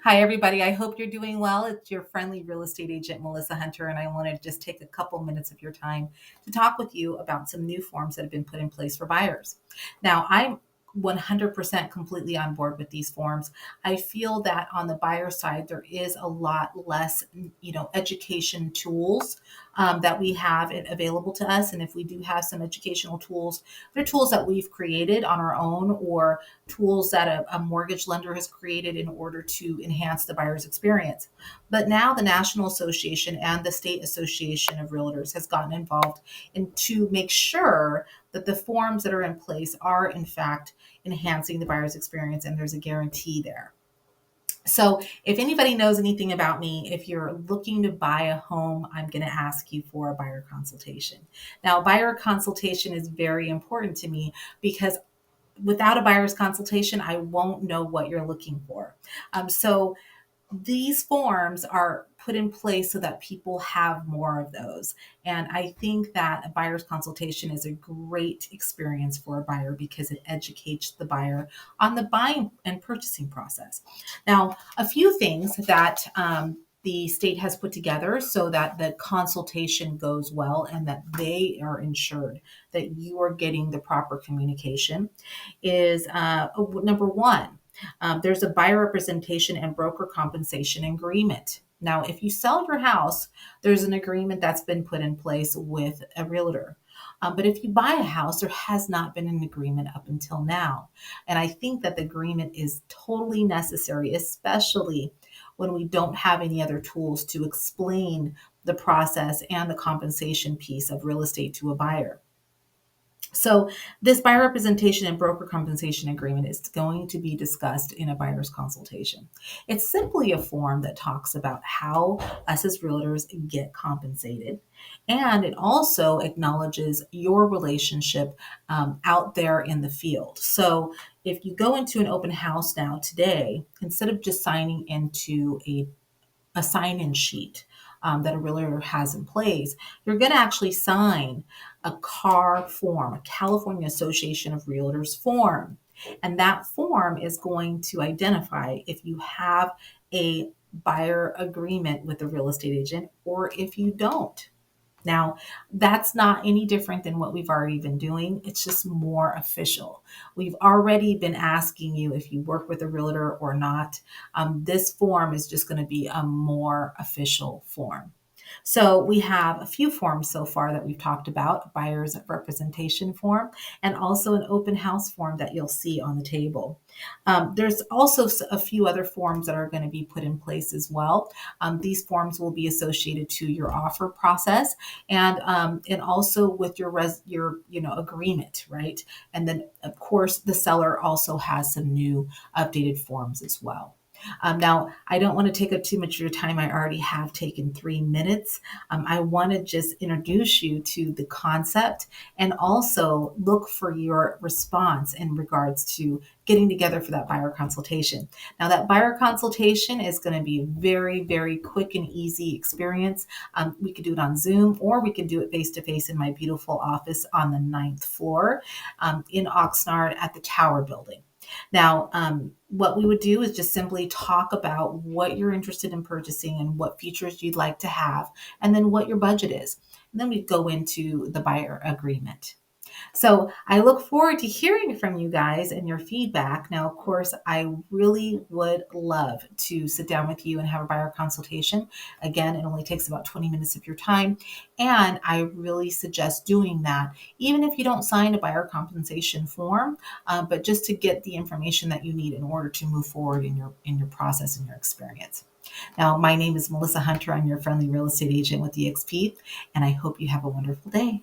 Hi, everybody. I hope you're doing well. It's your friendly real estate agent, Melissa Hunter, and I want to just take a couple minutes of your time to talk with you about some new forms that have been put in place for buyers. Now, I'm 100% completely on board with these forms. I feel that on the buyer side, there is a lot less, education tools that we have available to us. And if we do have some educational tools, they're tools that we've created on our own or tools that a mortgage lender has created in order to enhance the buyer's experience. But now the National Association and the State Association of Realtors has gotten involved in to make sure that the forms that are in place are in fact enhancing the buyer's experience and there's a guarantee there. So, if anybody knows anything about me, if you're looking to buy a home, I'm going to ask you for a buyer consultation. Now, buyer consultation is very important to me because without a buyer's consultation, I won't know what you're looking for. So these forms are put in place so that people have more of those. And I think that a buyer's consultation is a great experience for a buyer because it educates the buyer on the buying and purchasing process. Now, a few things that the state has put together so that the consultation goes well and that they are ensured that you are getting the proper communication is number one, there's a buyer representation and broker compensation agreement. Now, if you sell your house, there's an agreement that's been put in place with a realtor. But if you buy a house, there has not been an agreement up until now. And I think that the agreement is totally necessary, especially when we don't have any other tools to explain the process and the compensation piece of real estate to a buyer. So, this buyer representation and broker compensation agreement is going to be discussed in a buyer's consultation. It's simply a form that talks about how us as realtors get compensated. And it also acknowledges your relationship out there in the field. So, if you go into an open house now today, instead of just signing into a sign-in sheet that a realtor has in place, you're going to actually sign a CAR form, a California Association of Realtors form. And that form is going to identify if you have a buyer agreement with the real estate agent or if you don't. Now, that's not any different than what we've already been doing. It's just more official. We've already been asking you if you work with a realtor or not. This form is just going to be a more official form. So we have a few forms so far that we've talked about, a buyer's representation form and also an open house form that you'll see on the table. There's also a few other forms that are going to be put in place as well. These forms will be associated to your offer process and also with your agreement, right? And then of course the seller also has some new updated forms as well. Now, I don't want to take up too much of your time. I already have taken 3 minutes. I want to just introduce you to the concept and also look for your response in regards to getting together for that buyer consultation. Now, that buyer consultation is going to be a very, very quick and easy experience. We could do it on Zoom or we could do it face to face in my beautiful office on the ninth floor in Oxnard at the Tower Building. Now, what we would do is just simply talk about what you're interested in purchasing and what features you'd like to have, and then what your budget is. And then we go into the buyer agreement. So I look forward to hearing from you guys and your feedback. Now, of course, I really would love to sit down with you and have a buyer consultation. Again, it only takes about 20 minutes of your time. And I really suggest doing that, even if you don't sign a buyer compensation form, but just to get the information that you need in order to move forward in your process and your experience. Now, my name is Melissa Hunter. I'm your friendly real estate agent with eXp, and I hope you have a wonderful day.